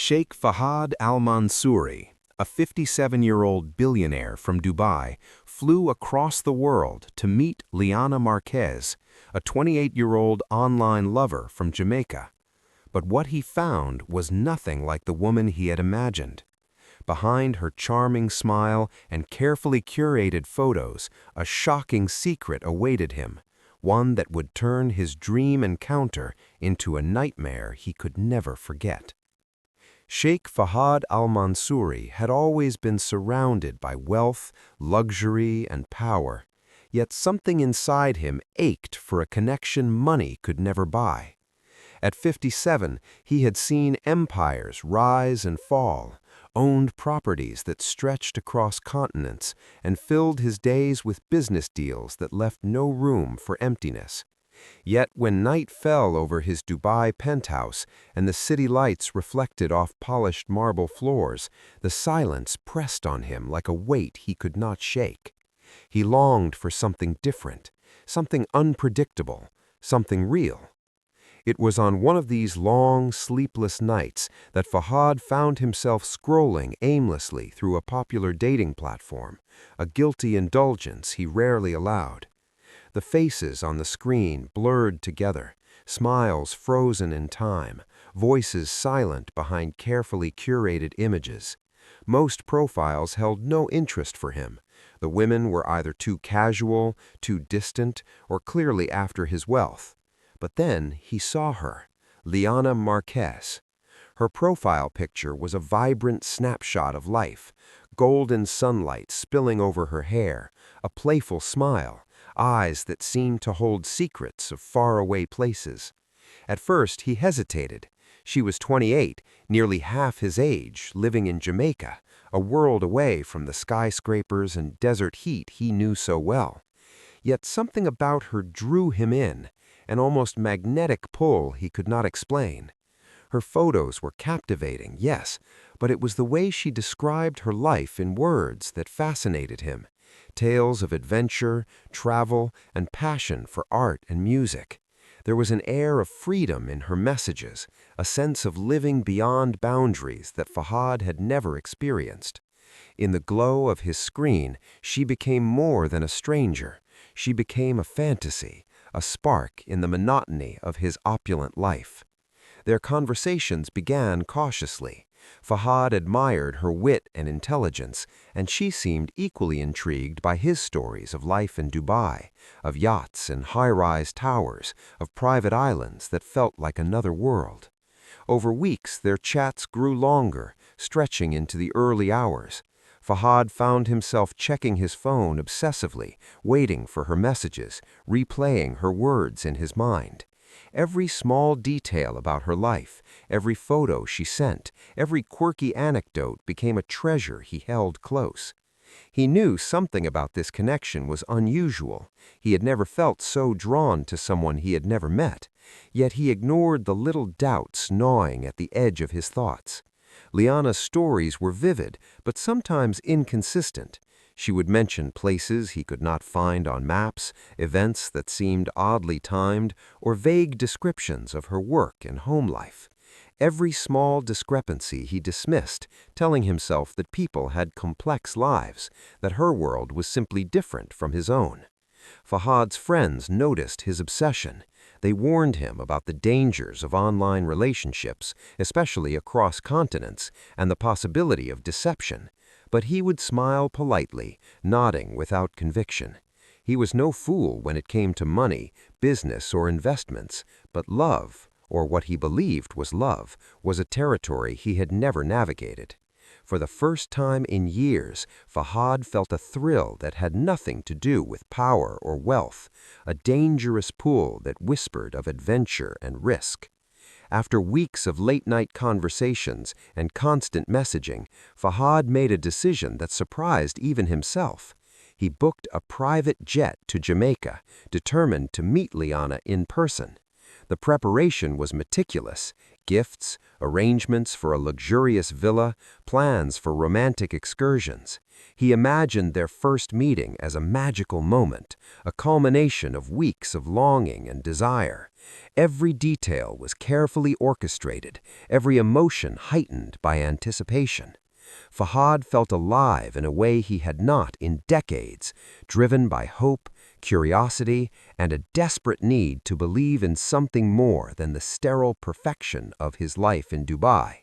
Sheikh Fahad Al-Mansoori, a 57-year-old billionaire from Dubai, flew across the world to meet Liana Marquez, a 28-year-old online lover from Jamaica. But what he found was nothing like the woman he had imagined. Behind her charming smile and carefully curated photos, a shocking secret awaited him, one that would turn his dream encounter into a nightmare he could never forget. Sheikh Fahad Al-Mansoori had always been surrounded by wealth, luxury, and power, yet something inside him ached for a connection money could never buy. At 57, he had seen empires rise and fall, owned properties that stretched across continents, and filled his days with business deals that left no room for emptiness. Yet when night fell over his Dubai penthouse and the city lights reflected off polished marble floors, the silence pressed on him like a weight he could not shake. He longed for something different, something unpredictable, something real. It was on one of these long, sleepless nights that Fahad found himself scrolling aimlessly through a popular dating platform, a guilty indulgence he rarely allowed. The faces on the screen blurred together, smiles frozen in time, voices silent behind carefully curated images. Most profiles held no interest for him. The women were either too casual, too distant, or clearly after his wealth. But then he saw her, Liana Marquez. Her profile picture was a vibrant snapshot of life, golden sunlight spilling over her hair, a playful smile, eyes that seemed to hold secrets of faraway places. At first, he hesitated. She was 28, nearly half his age, living in Jamaica, a world away from the skyscrapers and desert heat he knew so well. Yet something about her drew him in, an almost magnetic pull he could not explain. Her photos were captivating, yes, but it was the way she described her life in words that fascinated him. Tales of adventure, travel, and passion for art and music. There was an air of freedom in her messages, a sense of living beyond boundaries that Fahad had never experienced. In the glow of his screen, she became more than a stranger. She became a fantasy, a spark in the monotony of his opulent life. Their conversations began cautiously. Fahad admired her wit and intelligence, and she seemed equally intrigued by his stories of life in Dubai, of yachts and high-rise towers, of private islands that felt like another world. Over weeks, their chats grew longer, stretching into the early hours. Fahad found himself checking his phone obsessively, waiting for her messages, replaying her words in his mind. Every small detail about her life, every photo she sent, every quirky anecdote became a treasure he held close. He knew something about this connection was unusual. He had never felt so drawn to someone he had never met, yet he ignored the little doubts gnawing at the edge of his thoughts. Liana's stories were vivid, but sometimes inconsistent. She would mention places he could not find on maps, events that seemed oddly timed, or vague descriptions of her work and home life. Every small discrepancy he dismissed, telling himself that people had complex lives, that her world was simply different from his own. Fahad's friends noticed his obsession. They warned him about the dangers of online relationships, especially across continents, and the possibility of deception. But he would smile politely, nodding without conviction. He was no fool when it came to money, business, or investments, but love, or what he believed was love, was a territory he had never navigated. For the first time in years, Fahad felt a thrill that had nothing to do with power or wealth, a dangerous pull that whispered of adventure and risk. After weeks of late-night conversations and constant messaging, Fahad made a decision that surprised even himself. He booked a private jet to Jamaica, determined to meet Liana in person. The preparation was meticulous: gifts, arrangements for a luxurious villa, plans for romantic excursions. He imagined their first meeting as a magical moment, a culmination of weeks of longing and desire. Every detail was carefully orchestrated, every emotion heightened by anticipation. Fahad felt alive in a way he had not in decades, driven by hope, curiosity, and a desperate need to believe in something more than the sterile perfection of his life in Dubai.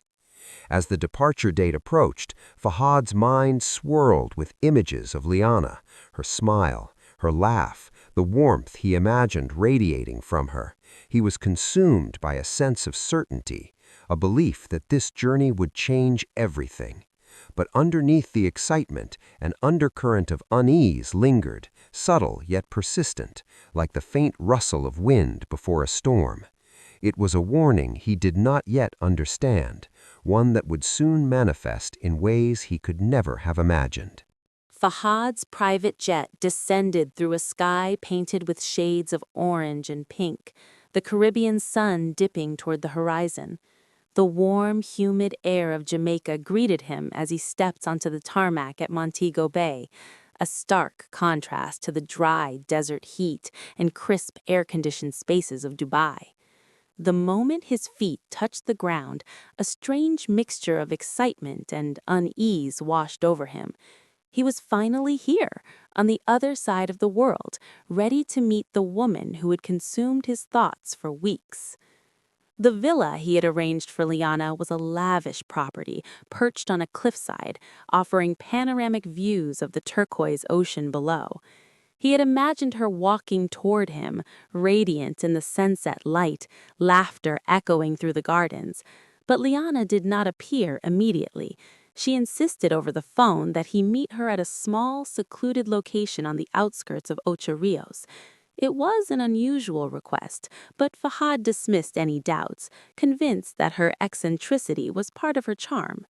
As the departure date approached, Fahad's mind swirled with images of Liana, her smile, her laugh, the warmth he imagined radiating from her. He was consumed by a sense of certainty, a belief that this journey would change everything. But underneath the excitement, an undercurrent of unease lingered, subtle yet persistent, like the faint rustle of wind before a storm. It was a warning he did not yet understand, one that would soon manifest in ways he could never have imagined. Fahad's private jet descended through a sky painted with shades of orange and pink, the Caribbean sun dipping toward the horizon. The warm, humid air of Jamaica greeted him as he stepped onto the tarmac at Montego Bay, a stark contrast to the dry desert heat and crisp air-conditioned spaces of Dubai. The moment his feet touched the ground, a strange mixture of excitement and unease washed over him. He was finally here, on the other side of the world, ready to meet the woman who had consumed his thoughts for weeks. The villa he had arranged for Liana was a lavish property perched on a cliffside, offering panoramic views of the turquoise ocean below. He had imagined her walking toward him, radiant in the sunset light, laughter echoing through the gardens. But Liana did not appear immediately. She insisted over the phone that he meet her at a small, secluded location on the outskirts of Ocho Rios. It was an unusual request, but Fahad dismissed any doubts, convinced that her eccentricity was part of her charm.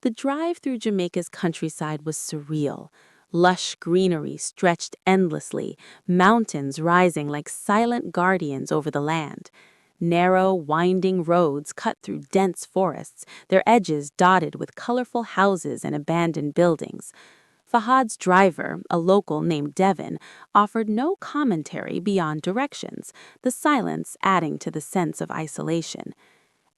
The drive through Jamaica's countryside was surreal. Lush greenery stretched endlessly, mountains rising like silent guardians over the land. Narrow, winding roads cut through dense forests, their edges dotted with colorful houses and abandoned buildings. Fahad's driver, a local named Devon, offered no commentary beyond directions, the silence adding to the sense of isolation.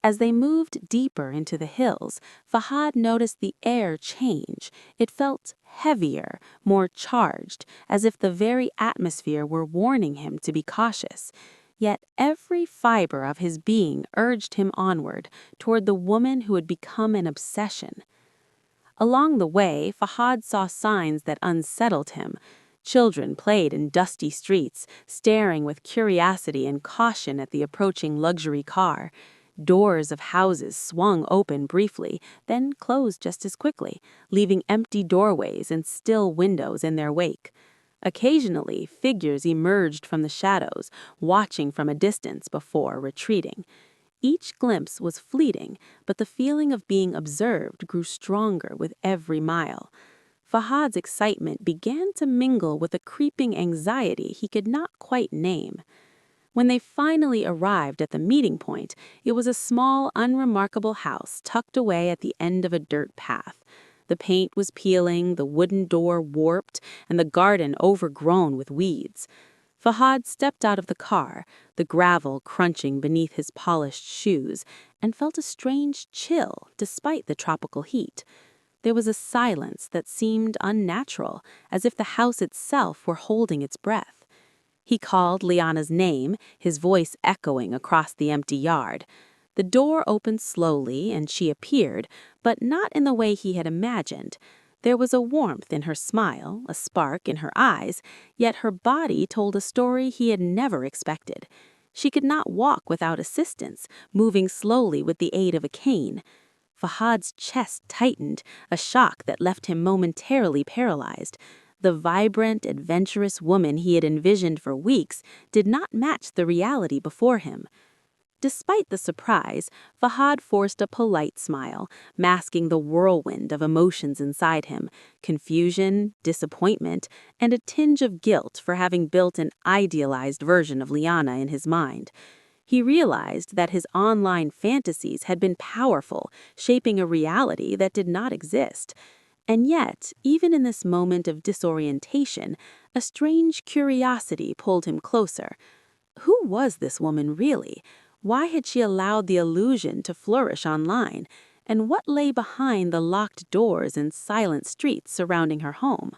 As they moved deeper into the hills, Fahad noticed the air change. It felt heavier, more charged, as if the very atmosphere were warning him to be cautious. Yet every fiber of his being urged him onward, toward the woman who had become an obsession. Along the way, Fahad saw signs that unsettled him. Children played in dusty streets, staring with curiosity and caution at the approaching luxury car. Doors of houses swung open briefly, then closed just as quickly, leaving empty doorways and still windows in their wake. Occasionally, figures emerged from the shadows, watching from a distance before retreating. Each glimpse was fleeting, but the feeling of being observed grew stronger with every mile. Fahad's excitement began to mingle with a creeping anxiety he could not quite name. When they finally arrived at the meeting point, it was a small, unremarkable house tucked away at the end of a dirt path. The paint was peeling, the wooden door warped, and the garden overgrown with weeds. Fahad stepped out of the car, the gravel crunching beneath his polished shoes, and felt a strange chill despite the tropical heat. There was a silence that seemed unnatural, as if the house itself were holding its breath. He called Liana's name, his voice echoing across the empty yard. The door opened slowly, and she appeared, but not in the way he had imagined. There was a warmth in her smile, a spark in her eyes, yet her body told a story he had never expected. She could not walk without assistance, moving slowly with the aid of a cane. Fahad's chest tightened, a shock that left him momentarily paralyzed. The vibrant, adventurous woman he had envisioned for weeks did not match the reality before him. Despite the surprise, Fahad forced a polite smile, masking the whirlwind of emotions inside him: confusion, disappointment, and a tinge of guilt for having built an idealized version of Liana in his mind. He realized that his online fantasies had been powerful, shaping a reality that did not exist. And yet, even in this moment of disorientation, a strange curiosity pulled him closer. Who was this woman really? Why had she allowed the illusion to flourish online? And what lay behind the locked doors and silent streets surrounding her home?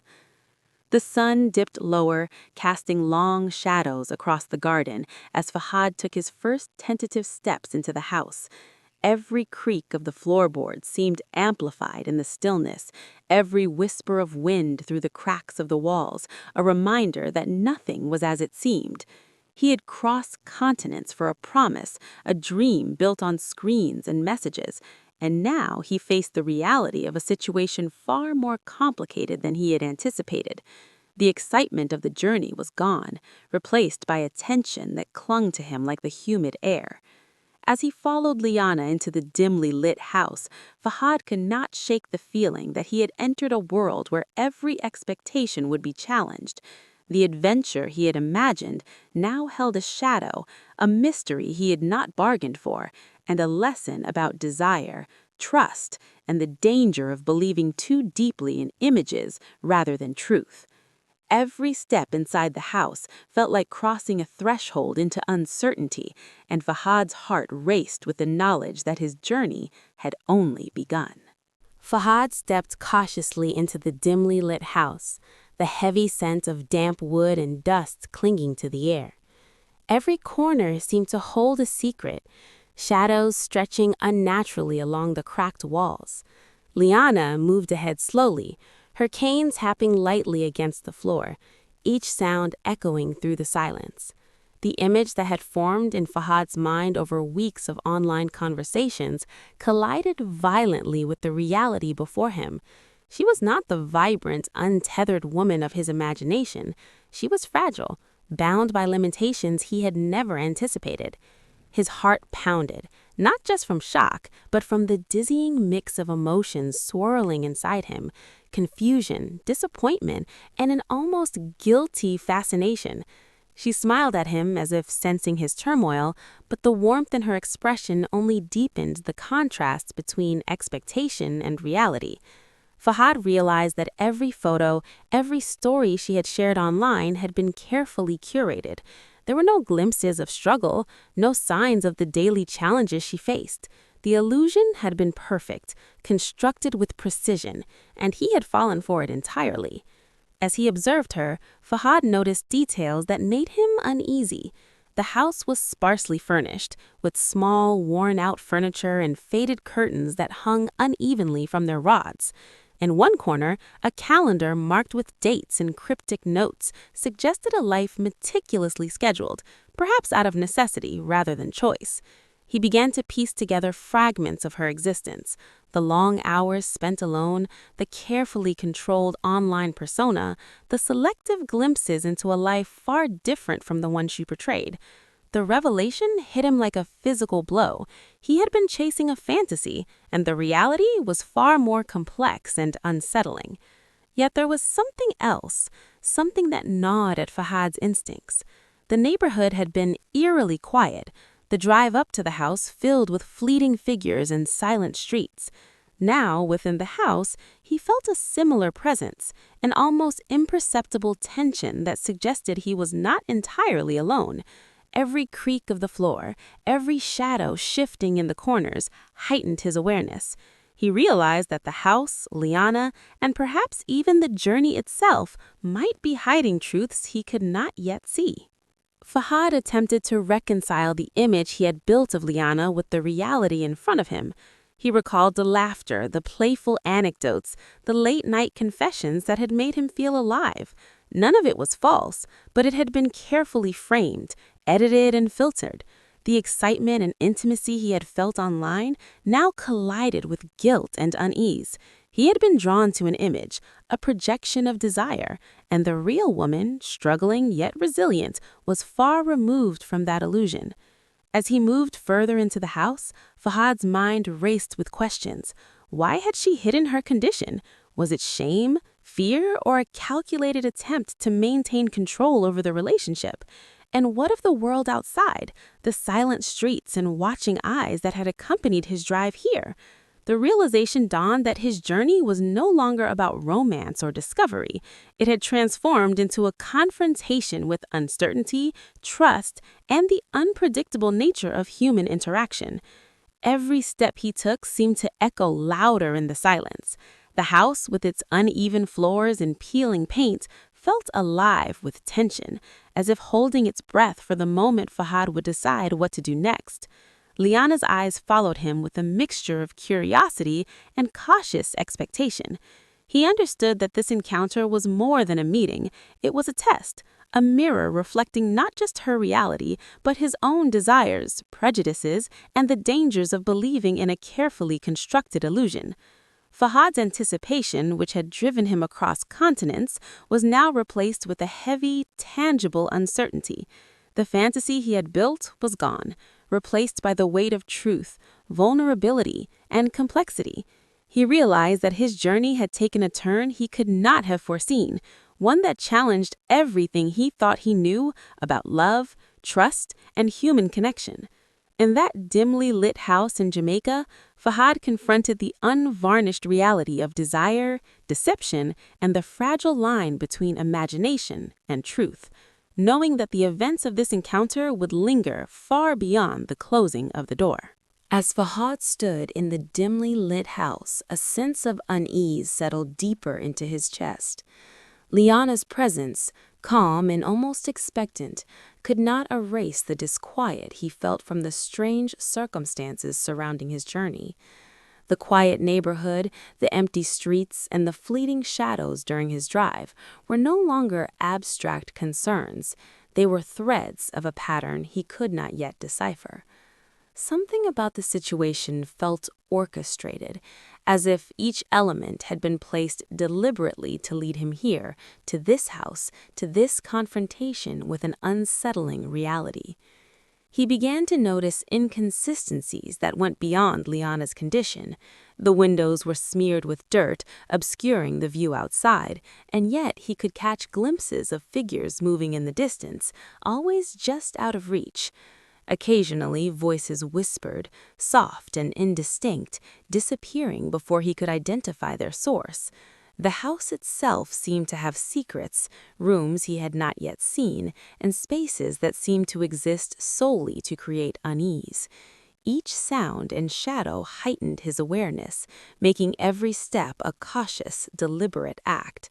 The sun dipped lower, casting long shadows across the garden as Fahad took his first tentative steps into the house. Every creak of the floorboards seemed amplified in the stillness, every whisper of wind through the cracks of the walls, a reminder that nothing was as it seemed. He had crossed continents for a promise, a dream built on screens and messages, and now he faced the reality of a situation far more complicated than he had anticipated. The excitement of the journey was gone, replaced by a tension that clung to him like the humid air. As he followed Liana into the dimly lit house, Fahad could not shake the feeling that he had entered a world where every expectation would be challenged. The adventure he had imagined now held a shadow, a mystery he had not bargained for, and a lesson about desire, trust, and the danger of believing too deeply in images rather than truth. Every step inside the house felt like crossing a threshold into uncertainty, and Fahad's heart raced with the knowledge that his journey had only begun. Fahad stepped cautiously into the dimly lit house, the heavy scent of damp wood and dust clinging to the air. Every corner seemed to hold a secret, shadows stretching unnaturally along the cracked walls. Liana moved ahead slowly, her cane tapping lightly against the floor, each sound echoing through the silence. The image that had formed in Fahad's mind over weeks of online conversations collided violently with the reality before him. She was not the vibrant, untethered woman of his imagination. She was fragile, bound by limitations he had never anticipated. His heart pounded, not just from shock, but from the dizzying mix of emotions swirling inside him: confusion, disappointment, and an almost guilty fascination. She smiled at him as if sensing his turmoil, but the warmth in her expression only deepened the contrast between expectation and reality. Fahad realized that every photo, every story she had shared online had been carefully curated. There were no glimpses of struggle, no signs of the daily challenges she faced. The illusion had been perfect, constructed with precision, and he had fallen for it entirely. As he observed her, Fahad noticed details that made him uneasy. The house was sparsely furnished, with small, worn-out furniture and faded curtains that hung unevenly from their rods. In one corner, a calendar marked with dates and cryptic notes suggested a life meticulously scheduled, perhaps out of necessity rather than choice. He began to piece together fragments of her existence: the long hours spent alone, the carefully controlled online persona, the selective glimpses into a life far different from the one she portrayed. The revelation hit him like a physical blow. He had been chasing a fantasy, and the reality was far more complex and unsettling. Yet there was something else, something that gnawed at Fahad's instincts. The neighborhood had been eerily quiet, the drive up to the house filled with fleeting figures and silent streets. Now, within the house, he felt a similar presence, an almost imperceptible tension that suggested he was not entirely alone. Every creak of the floor, every shadow shifting in the corners, heightened his awareness. He realized that the house, Liana, and perhaps even the journey itself might be hiding truths he could not yet see. Fahad attempted to reconcile the image he had built of Liana with the reality in front of him. He recalled the laughter, the playful anecdotes, the late-night confessions that had made him feel alive. None of it was false, but it had been carefully framed, edited and filtered. The excitement and intimacy he had felt online now collided with guilt and unease. He had been drawn to an image, a projection of desire, and the real woman, struggling yet resilient, was far removed from that illusion. As he moved further into the house, Fahad's mind raced with questions. Why had she hidden her condition? Was it shame, fear, or a calculated attempt to maintain control over the relationship? And what of the world outside, the silent streets and watching eyes that had accompanied his drive here? The realization dawned that his journey was no longer about romance or discovery. It had transformed into a confrontation with uncertainty, trust, and the unpredictable nature of human interaction. Every step he took seemed to echo louder in the silence. The house, with its uneven floors and peeling paint, felt alive with tension, as if holding its breath for the moment Fahad would decide what to do next. Liana's eyes followed him with a mixture of curiosity and cautious expectation. He understood that this encounter was more than a meeting. It was a test, a mirror reflecting not just her reality, but his own desires, prejudices, and the dangers of believing in a carefully constructed illusion. Fahad's anticipation, which had driven him across continents, was now replaced with a heavy, tangible uncertainty. The fantasy he had built was gone, replaced by the weight of truth, vulnerability, and complexity. He realized that his journey had taken a turn he could not have foreseen, one that challenged everything he thought he knew about love, trust, and human connection. In that dimly lit house in Jamaica, Fahad confronted the unvarnished reality of desire, deception, and the fragile line between imagination and truth, knowing that the events of this encounter would linger far beyond the closing of the door. As Fahad stood in the dimly lit house, a sense of unease settled deeper into his chest. Liana's presence, calm and almost expectant, could not erase the disquiet he felt from the strange circumstances surrounding his journey. The quiet neighborhood, the empty streets, and the fleeting shadows during his drive were no longer abstract concerns. They were threads of a pattern he could not yet decipher. Something about the situation felt orchestrated, as if each element had been placed deliberately to lead him here, to this house, to this confrontation with an unsettling reality. He began to notice inconsistencies that went beyond Liana's condition. The windows were smeared with dirt, obscuring the view outside, and yet he could catch glimpses of figures moving in the distance, always just out of reach. Occasionally, voices whispered, soft and indistinct, disappearing before he could identify their source. The house itself seemed to have secrets, rooms he had not yet seen, and spaces that seemed to exist solely to create unease. Each sound and shadow heightened his awareness, making every step a cautious, deliberate act.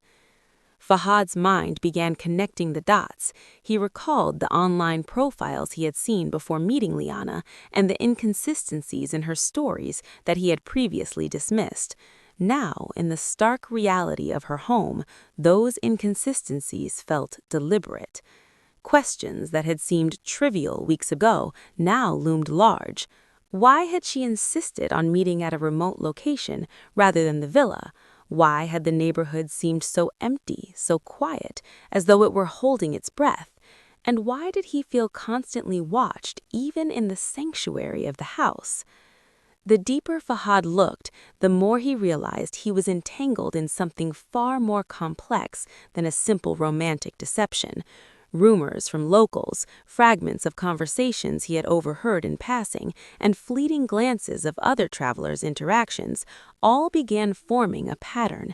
Fahad's mind began connecting the dots. He recalled the online profiles he had seen before meeting Liana and the inconsistencies in her stories that he had previously dismissed. Now, in the stark reality of her home, those inconsistencies felt deliberate. Questions that had seemed trivial weeks ago now loomed large. Why had she insisted on meeting at a remote location rather than the villa? Why had the neighborhood seemed so empty, so quiet, as though it were holding its breath? And why did he feel constantly watched, even in the sanctuary of the house? The deeper Fahad looked, the more he realized he was entangled in something far more complex than a simple romantic deception. Rumors from locals, fragments of conversations he had overheard in passing, and fleeting glances of other travelers' interactions all began forming a pattern.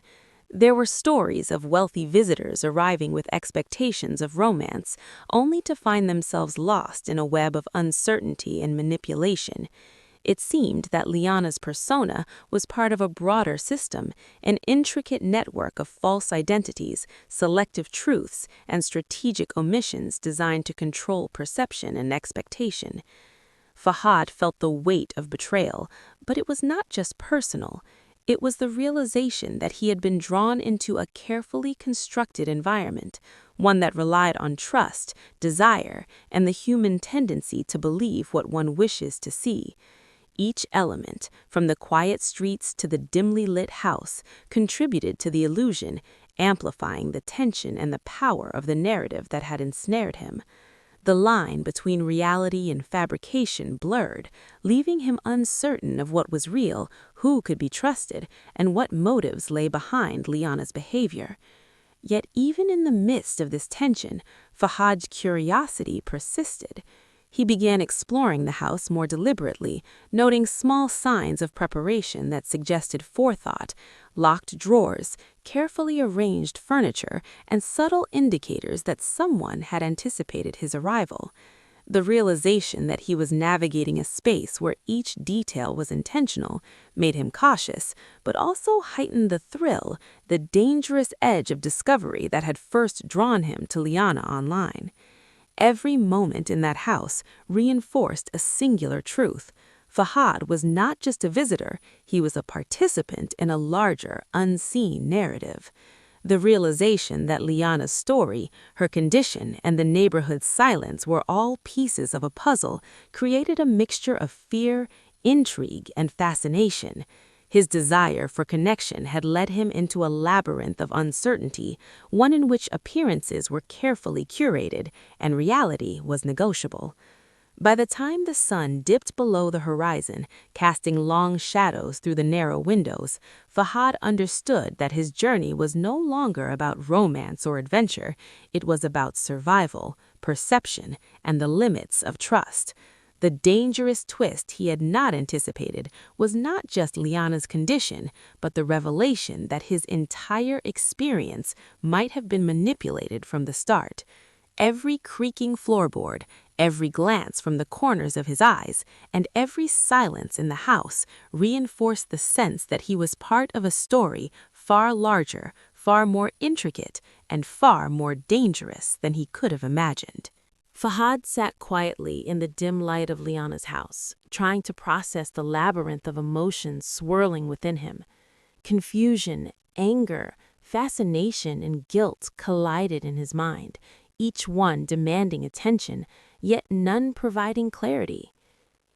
There were stories of wealthy visitors arriving with expectations of romance, only to find themselves lost in a web of uncertainty and manipulation. It seemed that Liana's persona was part of a broader system, an intricate network of false identities, selective truths, and strategic omissions designed to control perception and expectation. Fahad felt the weight of betrayal, but it was not just personal. It was the realization that he had been drawn into a carefully constructed environment, one that relied on trust, desire, and the human tendency to believe what one wishes to see. Each element, from the quiet streets to the dimly lit house, contributed to the illusion, amplifying the tension and the power of the narrative that had ensnared him. The line between reality and fabrication blurred, leaving him uncertain of what was real, who could be trusted, and what motives lay behind Liana's behavior. Yet even in the midst of this tension, Fahad's curiosity persisted. He began exploring the house more deliberately, noting small signs of preparation that suggested forethought, locked drawers, carefully arranged furniture, and subtle indicators that someone had anticipated his arrival. The realization that he was navigating a space where each detail was intentional made him cautious, but also heightened the thrill, the dangerous edge of discovery that had first drawn him to Liana online. Every moment in that house reinforced a singular truth. Fahad was not just a visitor, he was a participant in a larger, unseen narrative. The realization that Liana's story, her condition, and the neighborhood's silence were all pieces of a puzzle created a mixture of fear, intrigue, and fascination. His desire for connection had led him into a labyrinth of uncertainty, one in which appearances were carefully curated and reality was negotiable. By the time the sun dipped below the horizon, casting long shadows through the narrow windows, Fahad understood that his journey was no longer about romance or adventure. It was about survival, perception, and the limits of trust. The dangerous twist he had not anticipated was not just Liana's condition, but the revelation that his entire experience might have been manipulated from the start. Every creaking floorboard, every glance from the corners of his eyes, and every silence in the house reinforced the sense that he was part of a story far larger, far more intricate, and far more dangerous than he could have imagined. Fahad sat quietly in the dim light of Liana's house, trying to process the labyrinth of emotions swirling within him. Confusion, anger, fascination, and guilt collided in his mind, each one demanding attention, yet none providing clarity.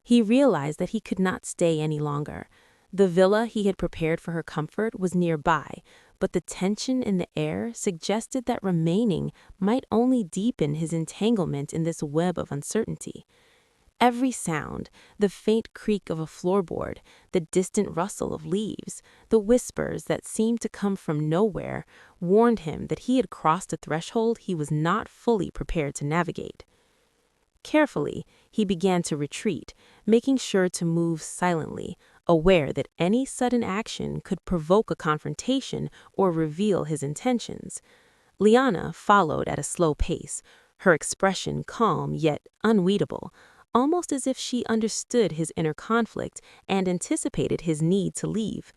He realized that he could not stay any longer. The villa he had prepared for her comfort was nearby, but the tension in the air suggested that remaining might only deepen his entanglement in this web of uncertainty. Every sound, the faint creak of a floorboard, the distant rustle of leaves, the whispers that seemed to come from nowhere, warned him that he had crossed a threshold he was not fully prepared to navigate. Carefully, he began to retreat, making sure to move silently, aware that any sudden action could provoke a confrontation or reveal his intentions. Liana followed at a slow pace, her expression calm yet unreadable, almost as if she understood his inner conflict and anticipated his need to leave.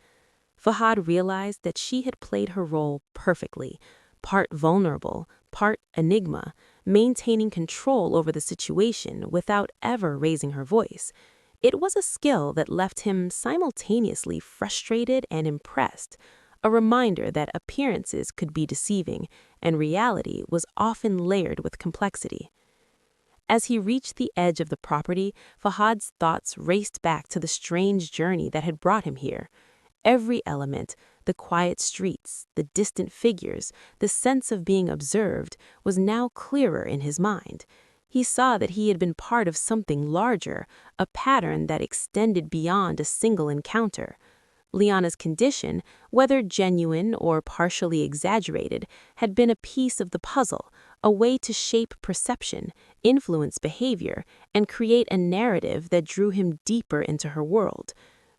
Fahad realized that she had played her role perfectly, part vulnerable, part enigma, maintaining control over the situation without ever raising her voice. It was a skill that left him simultaneously frustrated and impressed, a reminder that appearances could be deceiving and reality was often layered with complexity. As he reached the edge of the property, Fahad's thoughts raced back to the strange journey that had brought him here. Every element, the quiet streets, the distant figures, the sense of being observed, was now clearer in his mind. He saw that he had been part of something larger, a pattern that extended beyond a single encounter. Liana's condition, whether genuine or partially exaggerated, had been a piece of the puzzle, a way to shape perception, influence behavior, and create a narrative that drew him deeper into her world.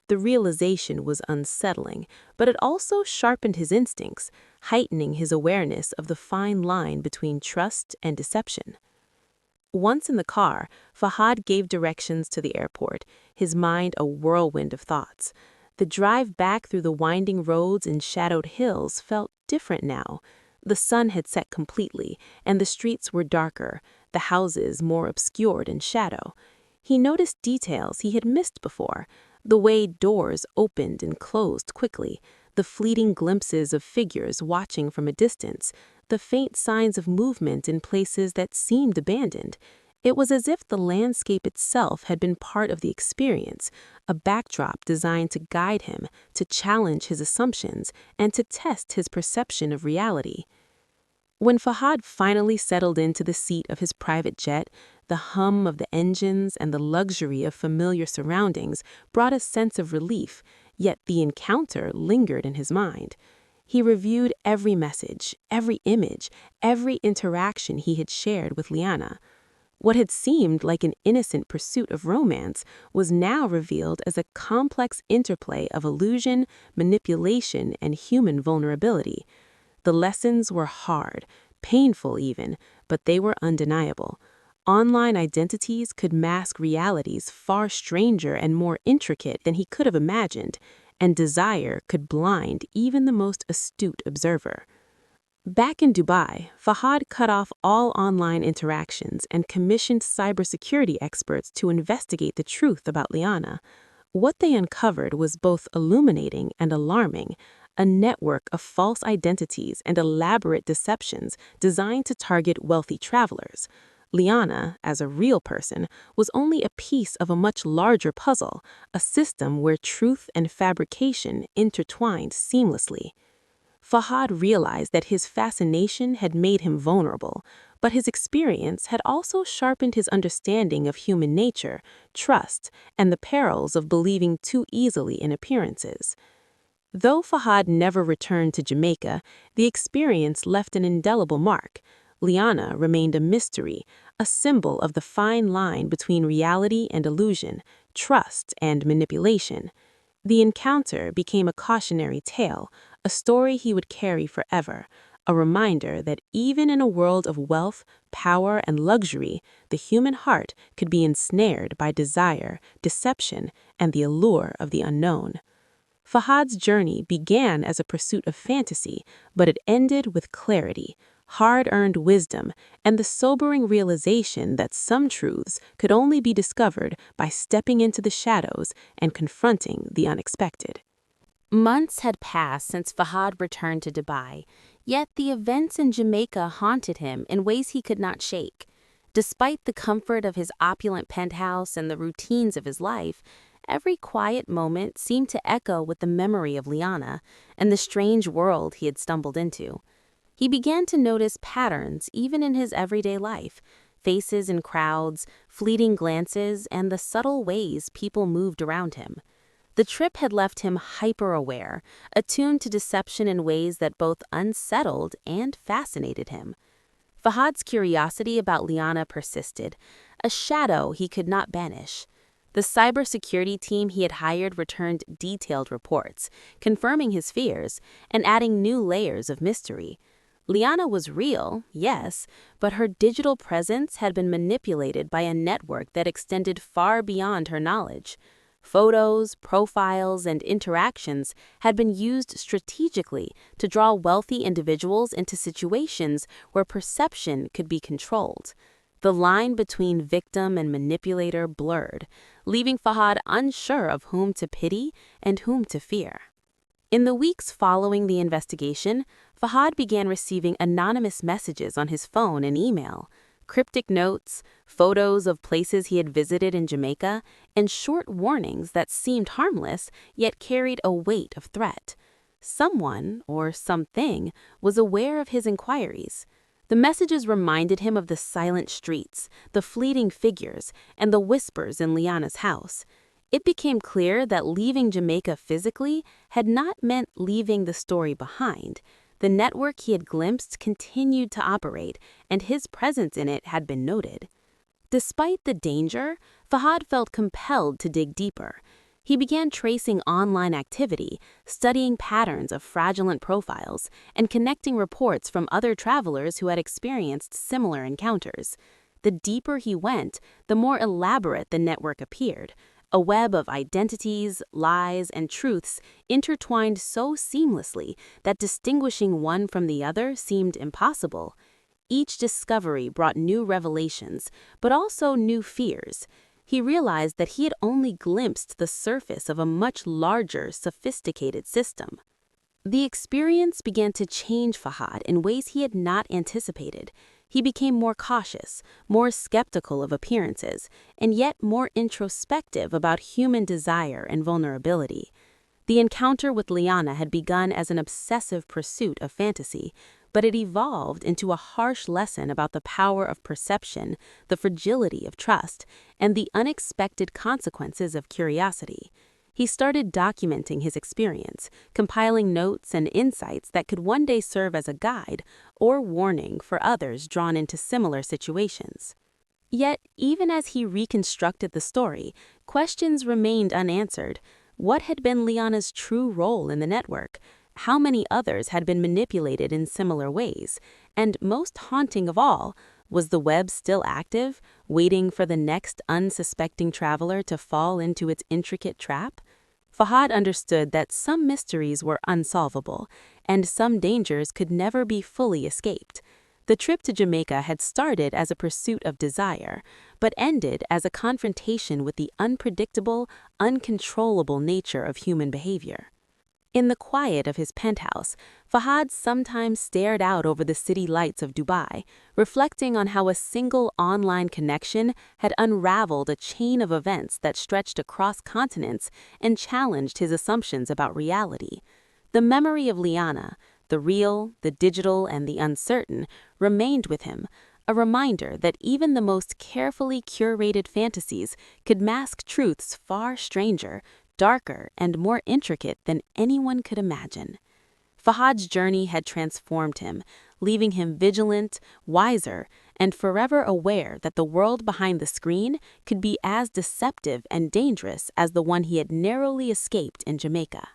The realization was unsettling, but it also sharpened his instincts, heightening his awareness of the fine line between trust and deception. Once in the car, Fahad gave directions to the airport, his mind a whirlwind of thoughts. The drive back through the winding roads and shadowed hills felt different now. The sun had set completely, and the streets were darker, the houses more obscured in shadow. He noticed details he had missed before, the way doors opened and closed quickly, the fleeting glimpses of figures watching from a distance, the faint signs of movement in places that seemed abandoned. It was as if the landscape itself had been part of the experience, a backdrop designed to guide him, to challenge his assumptions, and to test his perception of reality. When Fahad finally settled into the seat of his private jet, the hum of the engines and the luxury of familiar surroundings brought a sense of relief, yet the encounter lingered in his mind. He reviewed every message, every image, every interaction he had shared with Liana. What had seemed like an innocent pursuit of romance was now revealed as a complex interplay of illusion, manipulation, and human vulnerability. The lessons were hard, painful even, but they were undeniable. Online identities could mask realities far stranger and more intricate than he could have imagined, and desire could blind even the most astute observer. Back in Dubai, Fahad cut off all online interactions and commissioned cybersecurity experts to investigate the truth about Liana. What they uncovered was both illuminating and alarming, a network of false identities and elaborate deceptions designed to target wealthy travelers. Liana, as a real person, was only a piece of a much larger puzzle, a system where truth and fabrication intertwined seamlessly. Fahad realized that his fascination had made him vulnerable, but his experience had also sharpened his understanding of human nature, trust, and the perils of believing too easily in appearances. Though Fahad never returned to Jamaica, the experience left an indelible mark. Liana remained a mystery, a symbol of the fine line between reality and illusion, trust and manipulation. The encounter became a cautionary tale, a story he would carry forever, a reminder that even in a world of wealth, power, and luxury, the human heart could be ensnared by desire, deception, and the allure of the unknown. Fahad's journey began as a pursuit of fantasy, but it ended with clarity, hard-earned wisdom, and the sobering realization that some truths could only be discovered by stepping into the shadows and confronting the unexpected. Months had passed since Fahad returned to Dubai, yet the events in Jamaica haunted him in ways he could not shake. Despite the comfort of his opulent penthouse and the routines of his life, every quiet moment seemed to echo with the memory of Liana and the strange world he had stumbled into. He began to notice patterns even in his everyday life, faces in crowds, fleeting glances, and the subtle ways people moved around him. The trip had left him hyper-aware, attuned to deception in ways that both unsettled and fascinated him. Fahad's curiosity about Liana persisted, a shadow he could not banish. The cybersecurity team he had hired returned detailed reports, confirming his fears and adding new layers of mystery. Liana was real, yes, but her digital presence had been manipulated by a network that extended far beyond her knowledge. Photos, profiles, and interactions had been used strategically to draw wealthy individuals into situations where perception could be controlled. The line between victim and manipulator blurred, leaving Fahad unsure of whom to pity and whom to fear. In the weeks following the investigation, Fahad began receiving anonymous messages on his phone and email, cryptic notes, photos of places he had visited in Jamaica, and short warnings that seemed harmless yet carried a weight of threat. Someone, or something, was aware of his inquiries. The messages reminded him of the silent streets, the fleeting figures, and the whispers in Liana's house. It became clear that leaving Jamaica physically had not meant leaving the story behind. The network he had glimpsed continued to operate, and his presence in it had been noted. Despite the danger, Fahad felt compelled to dig deeper. He began tracing online activity, studying patterns of fraudulent profiles, and connecting reports from other travelers who had experienced similar encounters. The deeper he went, the more elaborate the network appeared. A web of identities, lies, and truths intertwined so seamlessly that distinguishing one from the other seemed impossible. Each discovery brought new revelations, but also new fears. He realized that he had only glimpsed the surface of a much larger, sophisticated system. The experience began to change Fahad in ways he had not anticipated. He became more cautious, more skeptical of appearances, and yet more introspective about human desire and vulnerability. The encounter with Liana had begun as an obsessive pursuit of fantasy, but it evolved into a harsh lesson about the power of perception, the fragility of trust, and the unexpected consequences of curiosity. He He started documenting his experience, compiling notes and insights that could one day serve as a guide or warning for others drawn into similar situations. Yet, even as he reconstructed the story, questions remained unanswered. What had been Liana's true role in the network? How many others had been manipulated in similar ways? And most haunting of all, was the web still active, waiting for the next unsuspecting traveler to fall into its intricate trap? Fahad understood that some mysteries were unsolvable, and some dangers could never be fully escaped. The trip to Jamaica had started as a pursuit of desire, but ended as a confrontation with the unpredictable, uncontrollable nature of human behavior. In the quiet of his penthouse, Fahad sometimes stared out over the city lights of Dubai, reflecting on how a single online connection had unraveled a chain of events that stretched across continents and challenged his assumptions about reality. The memory of Liana, the real, the digital, and the uncertain, remained with him, a reminder that even the most carefully curated fantasies could mask truths far stranger, darker, and more intricate than anyone could imagine. Fahad's journey had transformed him, leaving him vigilant, wiser, and forever aware that the world behind the screen could be as deceptive and dangerous as the one he had narrowly escaped in Jamaica.